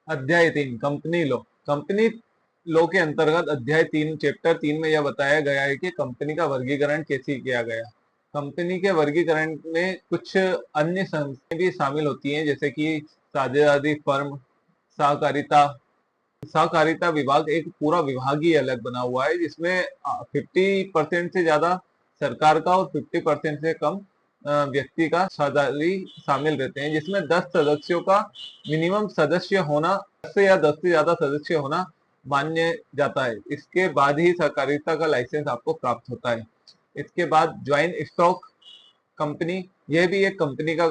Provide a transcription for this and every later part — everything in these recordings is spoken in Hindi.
अध्याय 3 कंपनी लॉ। कंपनी लॉ के अंतर्गत अध्याय 3 चैप्टर 3 में यह बताया गया है कि कंपनी का वर्गीकरण कैसे किया गया। कंपनी के वर्गीकरण में कुछ अन्य संस्थाएं भी शामिल होती हैं, जैसे कि साझेदारी फर्म, सहकारिता। सहकारिता विभाग एक पूरा विभाग ही अलग बना हुआ है, जिसमें 50% से ज्यादा सरकार का और 50% से कम व्यक्ति का साझेदारी शामिल रहते हैं, जिसमें 10 सदस्यों का मिनिमम सदस्य होना, 10 से या 10 से ज्यादा सदस्य होना मान्य जाता है। इसके बाद ही सहकारिता का लाइसेंस आपको प्राप्त होता है। इसके बाद ज्वाइंट स्टॉक कंपनी, यह भी एक कंपनी का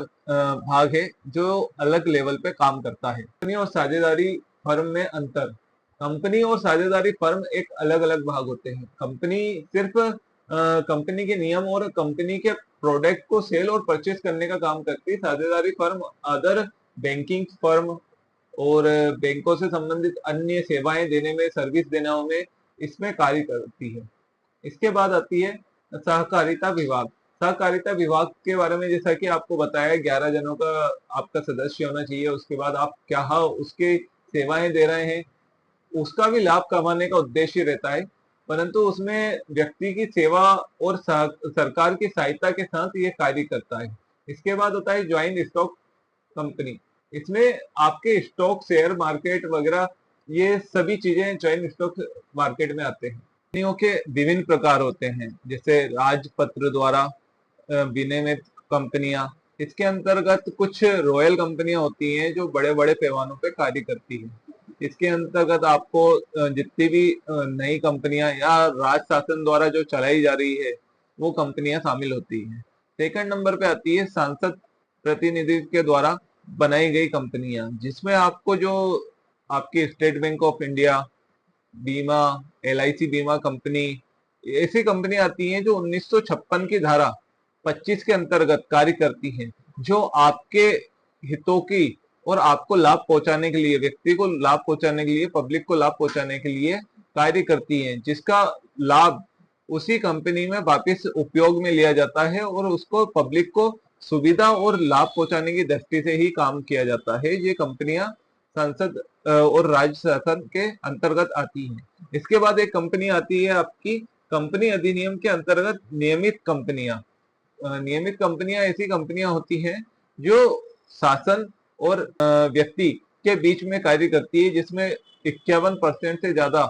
भाग है जो अलग लेवल पे काम करता है। कंपनी और साझेदारी फर्म में अंतर। कंपनी और साझेदारी फर्म एक अलग अलग भाग होते हैं। कंपनी सिर्फ कंपनी के नियम और कंपनी के प्रोडक्ट को सेल और परचेस करने का काम करती है। साझेदारी फर्म अदर बैंकिंग फर्म और बैंकों से संबंधित अन्य सेवाएं देने में, सर्विस देने में इसमें कार्य करती है। इसके बाद आती है सहकारिता विभाग। सहकारिता विभाग के बारे में जैसा कि आपको बताया, 11 जनों का आपका सदस्य होना चाहिए। उसके बाद आप क्या उसके सेवाएं दे रहे हैं, उसका भी लाभ कमाने का उद्देश्य रहता है, परंतु उसमें व्यक्ति की सेवा और सरकार की सहायता के साथ ये कार्य करता है। इसके बाद होता है ज्वाइंट स्टॉक कंपनी। इसमें आपके स्टॉक, शेयर मार्केट वगैरह, ये सभी चीजें ज्वाइंट स्टॉक मार्केट में आते हैं। कंपनियों के विभिन्न प्रकार होते हैं, जैसे राजपत्र द्वारा विनियमित कंपनियां। इसके अंतर्गत कुछ रॉयल कंपनियां होती हैं जो बड़े बड़े पैमानों पे कार्य करती हैं। इसके अंतर्गत आपको जितनी भी नई कंपनियां या राज शासन द्वारा जो चलाई जा रही है वो कंपनियां शामिल होती हैं। सेकंड नंबर पे आती है सांसद प्रतिनिधि के द्वारा बनाई गई कंपनियां, जिसमें आपको जो आपकी स्टेट बैंक ऑफ इंडिया बीमा, LIC बीमा कंपनी, ऐसी कंपनी आती हैं जो 1956 की धारा 25 के अंतर्गत कार्य करती हैं, जो आपके हितों की और आपको लाभ पहुंचाने के लिए, व्यक्ति को लाभ पहुंचाने के लिए, पब्लिक को लाभ पहुंचाने के लिए कार्य करती हैं, जिसका लाभ उसी कंपनी में वापस उपयोग में लिया जाता है और उसको पब्लिक को सुविधा और लाभ पहुंचाने की दृष्टि से ही काम किया जाता है। ये कंपनियां संसद और राज्य शासन के अंतर्गत आती हैं। इसके बाद एक कंपनी आती है आपकी कंपनी अधिनियम के अंतर्गत नियमित कंपनियां। नियमित कंपनियां ऐसी कंपनियां होती हैं जो शासन और व्यक्ति के बीच में कार्य करती है, जिसमें 51% से ज्यादा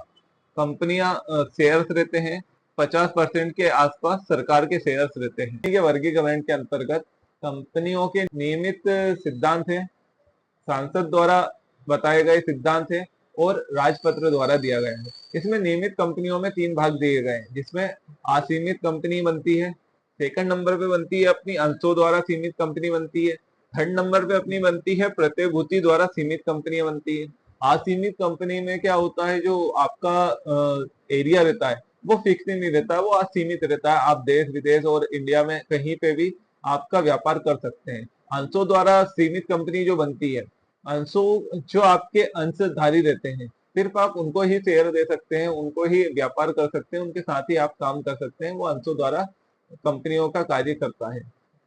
कंपनियां शेयर्स रहते हैं, 50% के आसपास सरकार के शेयर्स रहते हैं। के वर्गीकरण के अंतर्गत कंपनियों के नियमित सिद्धांत है, सांसद द्वारा बताए गए सिद्धांत है और राजपत्र द्वारा दिया गया है। इसमें नियमित कंपनियों में 3 भाग दिए गए हैं, जिसमें असीमित कंपनी बनती है, सेकंड नंबर पे बनती है अपनी अंशों द्वारा सीमित कंपनी बनती है, थर्ड नंबर पे अपनी बनती है प्रतिभूति द्वारा सीमित कंपनियां बनती है। असीमित कंपनी में क्या होता है, जो आपका एरिया रहता है वो फिक्स नहीं रहता है, वो असीमित रहता है। आप देश विदेश और इंडिया में कहीं पे भी आपका व्यापार कर सकते हैं। अंशों द्वारा सीमित कंपनी जो बनती है, अंशों जो आपके अंशधारी रहते हैं, सिर्फ आप उनको ही शेयर दे सकते हैं, उनको ही व्यापार कर सकते हैं, उनके साथ ही आप काम कर सकते हैं, वो अंशों द्वारा कंपनियों का कार्य करता है।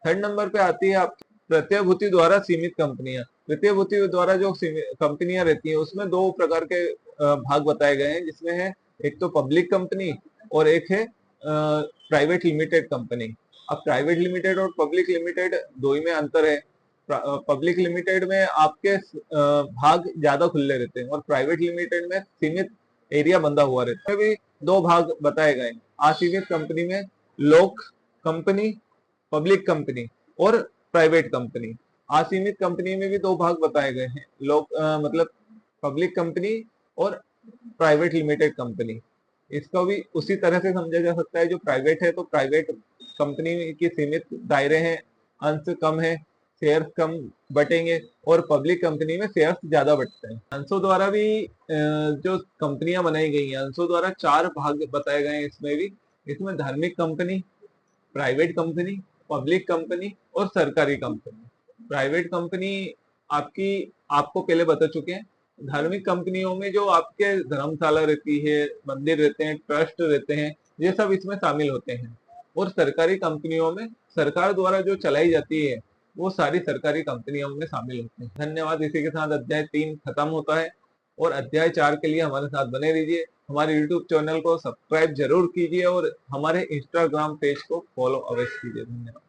थर्ड नंबर पे आती है आपकी प्रतिभूति द्वारा सीमित कंपनियां। प्रतिभूति द्वारा जो कंपनियां रहती हैं उसमें 2 प्रकार के भाग बताए गए हैं, जिसमें है एक तो पब्लिक कंपनी और एक है प्राइवेट लिमिटेड कंपनी। अब प्राइवेट लिमिटेड और पब्लिक लिमिटेड दो ही में अंतर है। पब्लिक लिमिटेड में आपके भाग ज्यादा खुले रहते हैं और प्राइवेट लिमिटेड में सीमित एरिया बंधा हुआ रहता है। भी 2 भाग बताए गए हैं। असीमित कंपनी में लोक कंपनी, पब्लिक कंपनी और प्राइवेट कंपनी। असीमित कंपनी में भी 2 भाग बताए गए हैं, लोक मतलब पब्लिक कंपनी और प्राइवेट लिमिटेड कंपनी। इसको भी उसी तरह से समझा जा सकता है, जो प्राइवेट है तो प्राइवेट कंपनी की सीमित दायरे हैं, अंश कम है, शेयर कम बटेंगे, और पब्लिक कंपनी में शेयर ज्यादा बटते हैं। अंशों द्वारा भी जो कंपनियां बनाई गई हैं, अंशों द्वारा 4 भाग बताए गए हैं इसमें भी। इसमें धार्मिक company, private company, public company और सरकारी कंपनी। प्राइवेट कंपनी आपकी, आपको पहले बता चुके हैं। धार्मिक कंपनियों में जो आपके धर्मशाला रहती है, मंदिर रहते हैं, ट्रस्ट रहते हैं, ये सब इसमें शामिल होते हैं। और सरकारी कंपनियों में सरकार द्वारा जो चलाई जाती है वो सारी सरकारी कंपनियों में शामिल होते हैं। धन्यवाद। इसी के साथ अध्याय 3 खत्म होता है और अध्याय 4 के लिए हमारे साथ बने रहिए। हमारे यूट्यूब चैनल को सब्सक्राइब जरूर कीजिए और हमारे इंस्टाग्राम पेज को फॉलो अवश्य कीजिए। धन्यवाद।